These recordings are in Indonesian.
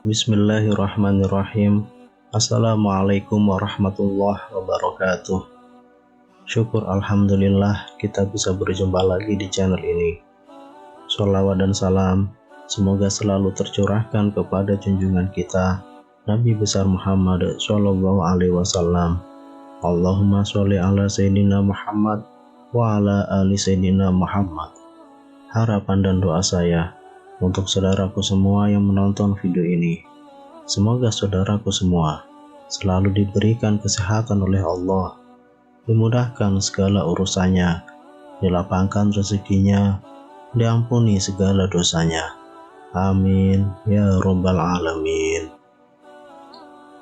Bismillahirrahmanirrahim. Assalamualaikum warahmatullahi wabarakatuh. Syukur alhamdulillah kita bisa berjumpa lagi di channel ini. Sholawat dan salam semoga selalu tercurahkan kepada junjungan kita Nabi besar Muhammad Shallallahu Alaihi Wasallam. Allahumma sholli ala Sayyidina Muhammad wa ala ali Sayyidina Muhammad. Harapan dan doa saya untuk saudaraku semua yang menonton video ini, semoga saudaraku semua selalu diberikan kesehatan oleh Allah, dimudahkan segala urusannya, dilapangkan rezekinya, diampuni segala dosanya. Amin ya rabbal alamin.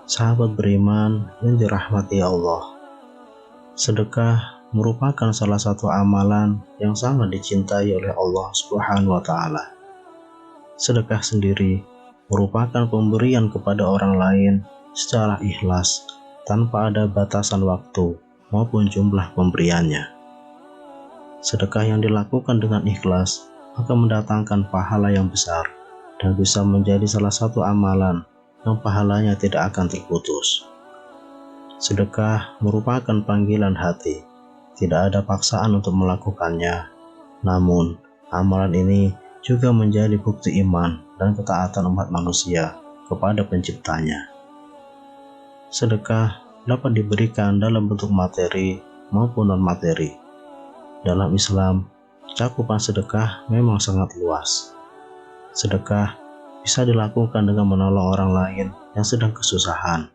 Sahabat beriman yang dirahmati Allah, sedekah merupakan salah satu amalan yang sangat dicintai oleh Allah Subhanahu wa Ta'ala. Sedekah sendiri merupakan pemberian kepada orang lain secara ikhlas tanpa ada batasan waktu maupun jumlah pemberiannya. Sedekah yang dilakukan dengan ikhlas akan mendatangkan pahala yang besar dan bisa menjadi salah satu amalan yang pahalanya tidak akan terputus. Sedekah merupakan panggilan hati, tidak ada paksaan untuk melakukannya. Namun, amalan ini juga menjadi bukti iman dan ketaatan umat manusia kepada penciptanya. Sedekah dapat diberikan dalam bentuk materi maupun non-materi. Dalam Islam, cakupan sedekah memang sangat luas. Sedekah bisa dilakukan dengan menolong orang lain yang sedang kesusahan,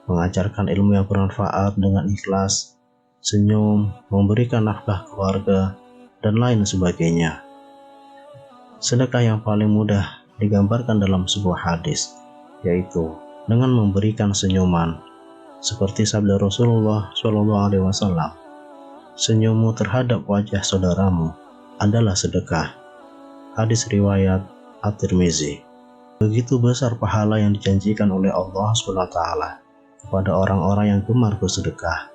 mengajarkan ilmu yang bermanfaat dengan ikhlas, senyum, memberikan nafkah keluarga, dan lain sebagainya. Sedekah yang paling mudah digambarkan dalam sebuah hadis, yaitu dengan memberikan senyuman, seperti sabda Rasulullah SAW, senyummu terhadap wajah saudaramu adalah sedekah. Hadis riwayat At-Tirmizi. Begitu besar pahala yang dijanjikan oleh Allah SWT kepada orang-orang yang gemar bersedekah.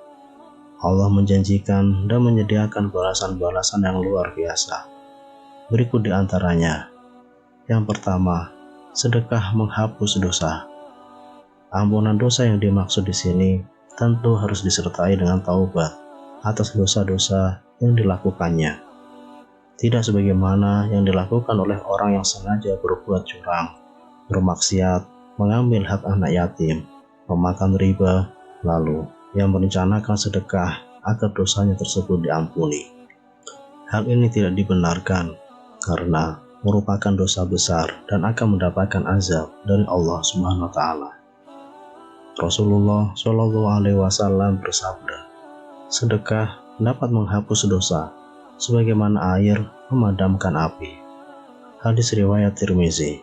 Allah menjanjikan dan menyediakan balasan-balasan yang luar biasa. Berikut di antaranya. Yang pertama, sedekah menghapus dosa. Ampunan dosa yang dimaksud di sini tentu harus disertai dengan taubat atas dosa-dosa yang dilakukannya. Tidak sebagaimana yang dilakukan oleh orang yang sengaja berbuat curang, bermaksiat, mengambil hak anak yatim, memakan riba, lalu yang merencanakan sedekah agar dosanya tersebut diampuni. Hal ini tidak dibenarkan karena merupakan dosa besar dan akan mendapatkan azab dari Allah Subhanahu wa Ta'ala. Rasulullah Shallallahu Alaihi Wasallam bersabda, sedekah dapat menghapus dosa sebagaimana air memadamkan api. Hadis riwayat Tirmizi.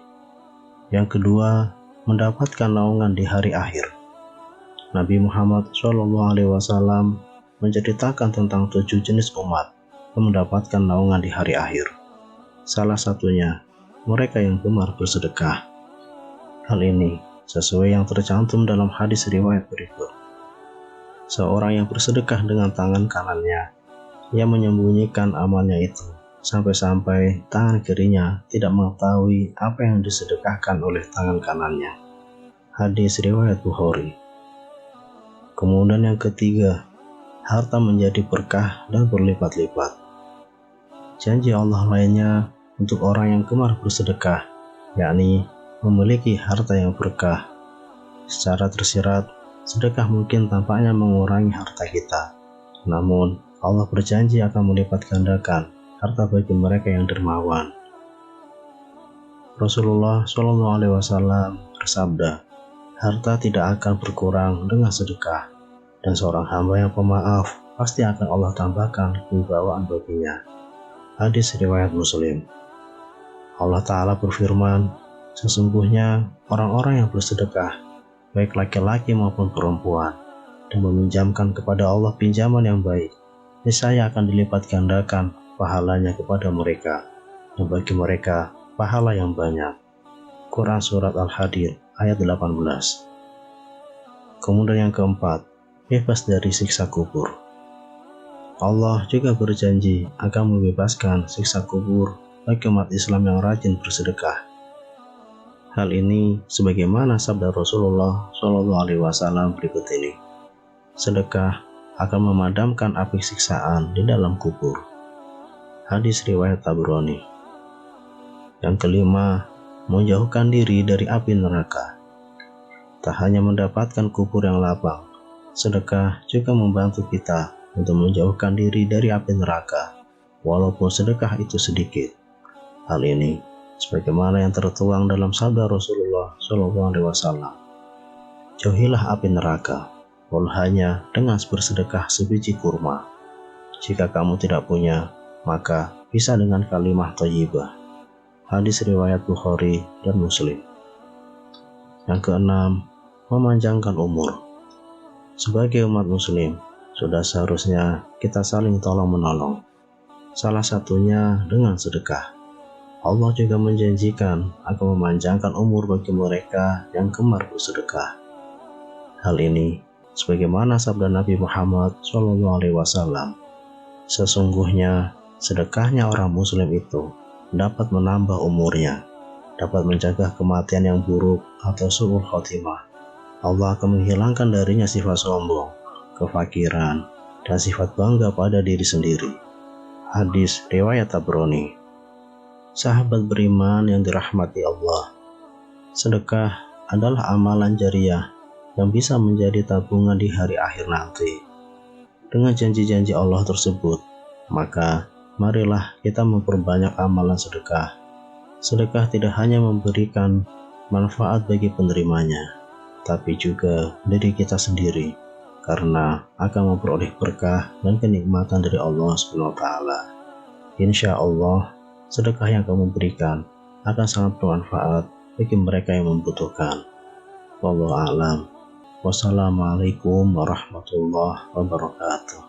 Yang kedua, mendapatkan naungan di hari akhir. Nabi Muhammad Shallallahu Alaihi Wasallam menceritakan tentang 7 jenis umat yang mendapatkan naungan di hari akhir. Salah satunya, mereka yang gemar bersedekah. Hal ini sesuai yang tercantum dalam hadis riwayat berikut. Seorang yang bersedekah dengan tangan kanannya, ia menyembunyikan amalnya itu, sampai-sampai tangan kirinya tidak mengetahui apa yang disedekahkan oleh tangan kanannya. Hadis riwayat Bukhari. Kemudian yang ketiga, harta menjadi berkah dan berlipat-lipat. Janji Allah lainnya untuk orang yang gemar bersedekah, yakni memiliki harta yang berkah. Secara tersirat, sedekah mungkin tampaknya mengurangi harta kita. Namun, Allah berjanji akan melipat gandakan harta bagi mereka yang dermawan. Rasulullah SAW bersabda, harta tidak akan berkurang dengan sedekah, dan seorang hamba yang pemaaf pasti akan Allah tambahkan kewibawaan baginya. Hadis riwayat Muslim. Allah Ta'ala berfirman, sesungguhnya orang-orang yang bersedekah, baik laki-laki maupun perempuan, dan meminjamkan kepada Allah pinjaman yang baik, niscaya akan dilipat gandakan pahalanya kepada mereka. dan bagi mereka pahala yang banyak. Quran Surat Al-Hadid ayat 18. Kemudian yang keempat, bebas dari siksa kubur. Allah juga berjanji akan membebaskan siksa kubur bagi umat Islam yang rajin bersedekah. Hal ini sebagaimana sabda Rasulullah SAW berikut ini. Sedekah akan memadamkan api siksaan di dalam kubur. Hadis riwayat Tabrani. Yang kelima, menjauhkan diri dari api neraka. Tak hanya mendapatkan kubur yang lapang, sedekah juga membantu kita untuk menjauhkan diri dari api neraka, walaupun sedekah itu sedikit. Hal ini sebagaimana yang tertuang dalam sabda Rasulullah SAW. Jauhilah api neraka, walau hanya dengan bersedekah sebiji kurma. Jika kamu tidak punya, maka bisa dengan kalimah thayyibah. Hadis riwayat Bukhari dan Muslim. Yang keenam, memanjangkan umur. Sebagai umat muslim, sudah seharusnya kita saling tolong-menolong. Salah satunya dengan sedekah. Allah juga menjanjikan akan memanjangkan umur bagi mereka yang gemar bersedekah. Hal ini sebagaimana sabda Nabi Muhammad SAW. Sesungguhnya sedekahnya orang muslim itu dapat menambah umurnya, dapat mencegah kematian yang buruk atau su'ul khotimah. Allah akan menghilangkan darinya sifat sombong, kefakiran, dan sifat bangga pada diri sendiri. Hadis riwayat Tabrani. Sahabat beriman yang dirahmati Allah, sedekah adalah amalan jariah yang bisa menjadi tabungan di hari akhir nanti. Dengan janji-janji Allah tersebut, maka marilah kita memperbanyak amalan sedekah. Sedekah tidak hanya memberikan manfaat bagi penerimanya, tapi juga diri kita sendiri, karena akan memperoleh berkah dan kenikmatan dari Allah SWT. Insya Allah, sedekah yang kamu berikan akan sangat bermanfaat bagi mereka yang membutuhkan. Wallahu a'lam. Wassalamualaikum warahmatullahi wabarakatuh.